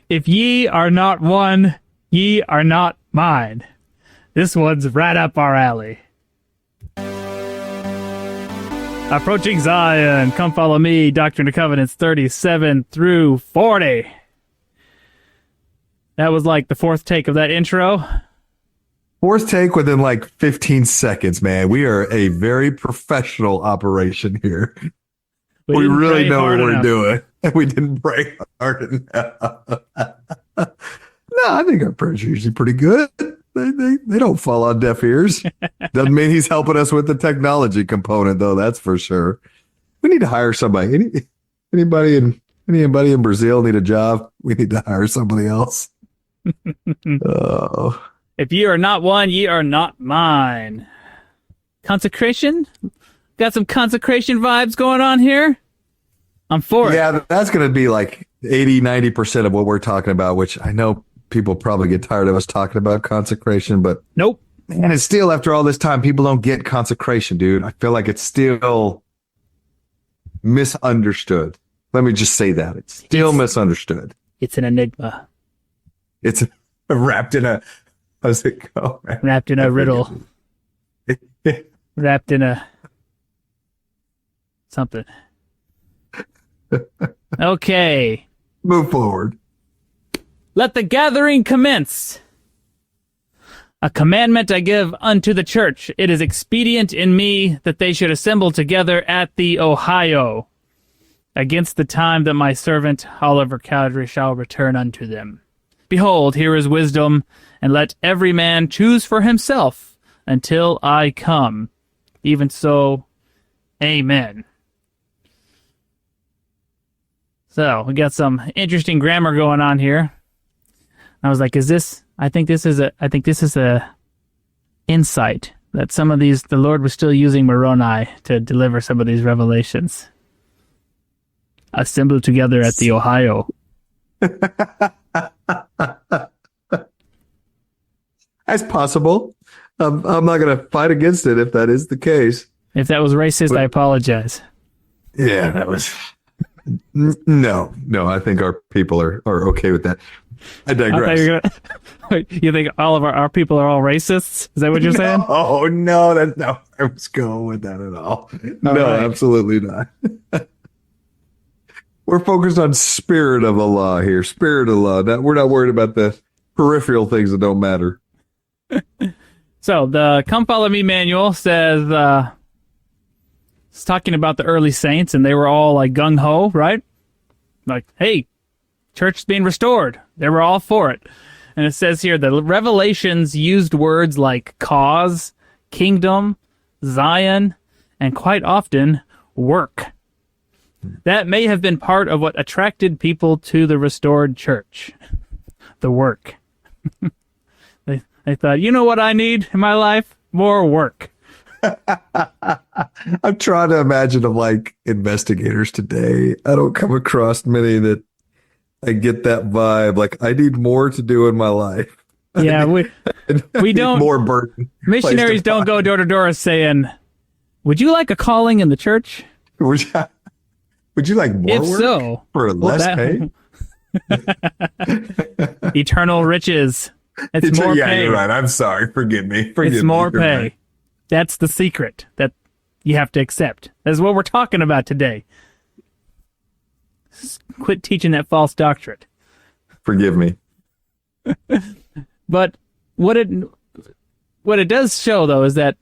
If ye are not one, ye are not mine. This one's right up our alley. Approaching Zion, come follow me, Doctrine Covenants 37 through 40. That was like the fourth take of that intro. Fourth take within like 15 seconds, man. We are a very professional operation here. We really know what we're doing. And we didn't pray hard enough. No, I think our prayers are usually pretty good. They don't fall on deaf ears. Doesn't mean he's helping us with the technology component, though. That's for sure. We need to hire somebody. Anybody in Brazil need a job? We need to hire somebody else. Oh. If ye are not one, ye are not mine. Consecration? Got some consecration vibes going on here? I'm for it. Yeah, that's going to be like 80-90% of what we're talking about, which I know people probably get tired of us talking about consecration, but nope. Man, it's still, after all this time, people don't get consecration, dude. I feel like it's still misunderstood. Let me just say that. It's still misunderstood. It's an enigma. It's wrapped in a, how's it go? Wrapped in a riddle. Wrapped in a something. Okay. Move forward. Let the gathering commence. A commandment I give unto the church. It is expedient in me that they should assemble together at the Ohio, against the time that my servant Oliver Cowdery shall return unto them. Behold, here is wisdom, and let every man choose for himself until I come. Even so, amen. So, we got some interesting grammar going on here. I was like, I think this is a insight that some of these, the Lord was still using Moroni to deliver some of these revelations. Assembled together at the Ohio. That's possible. I'm not going to fight against it if that is the case. If that was racist, but I apologize. Yeah, that was... No, I think our people are okay with that. I digress. You think all of our people are all racists? Is that what you're saying? Oh, no, that's not where I was going with that at all. No, right. Absolutely not. We're focused on spirit of Allah here. Spirit of Allah. We're not worried about the peripheral things that don't matter. So the Come Follow Me manual says, it's talking about the early saints, and they were all like gung-ho, right? Like, hey, church is being restored. They were all for it. And it says here, the Revelations used words like cause, kingdom, Zion, and quite often, work. That may have been part of what attracted people to the restored church. The work. They thought, you know what I need in my life? More work. I'm trying to imagine them like investigators today. I don't come across many that I get that vibe. Like, I need more to do in my life. Yeah, we don't. More burden. Missionaries don't go door to door saying, "Would you like a calling in the church? Would you like more if work so, for less pay? Eternal riches. It's more yeah, pay. You're right. I'm sorry. Forgive me. It's more You're pay. Right. That's the secret that you have to accept. That's what we're talking about today. Quit teaching that false doctrine. Forgive me. But what it does show, though, is that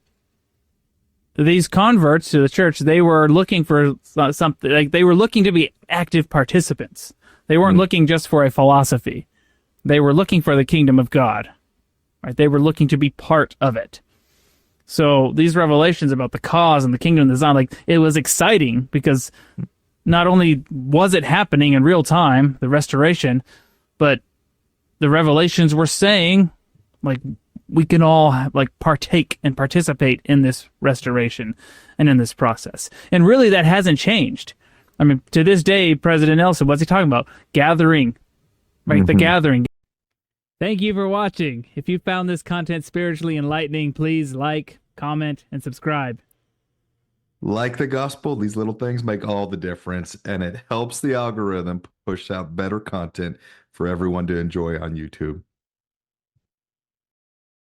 these converts to the church, they were looking for something, like they were looking to be active participants. They weren't looking just for a philosophy. They were looking for the kingdom of God. Right? They were looking to be part of it. So these revelations about the cause and the kingdom of Zion, like, it was exciting because not only was it happening in real time, the restoration, but the revelations were saying, like, we can all like partake and participate in this restoration and in this process. And really, that hasn't changed. I mean, to this day, President Nelson, what's he talking about? Gathering, right? Mm-hmm. The gathering. Thank you for watching. If you found this content spiritually enlightening, please like, comment, and subscribe. Like the gospel, these little things make all the difference, and it helps the algorithm push out better content for everyone to enjoy on YouTube.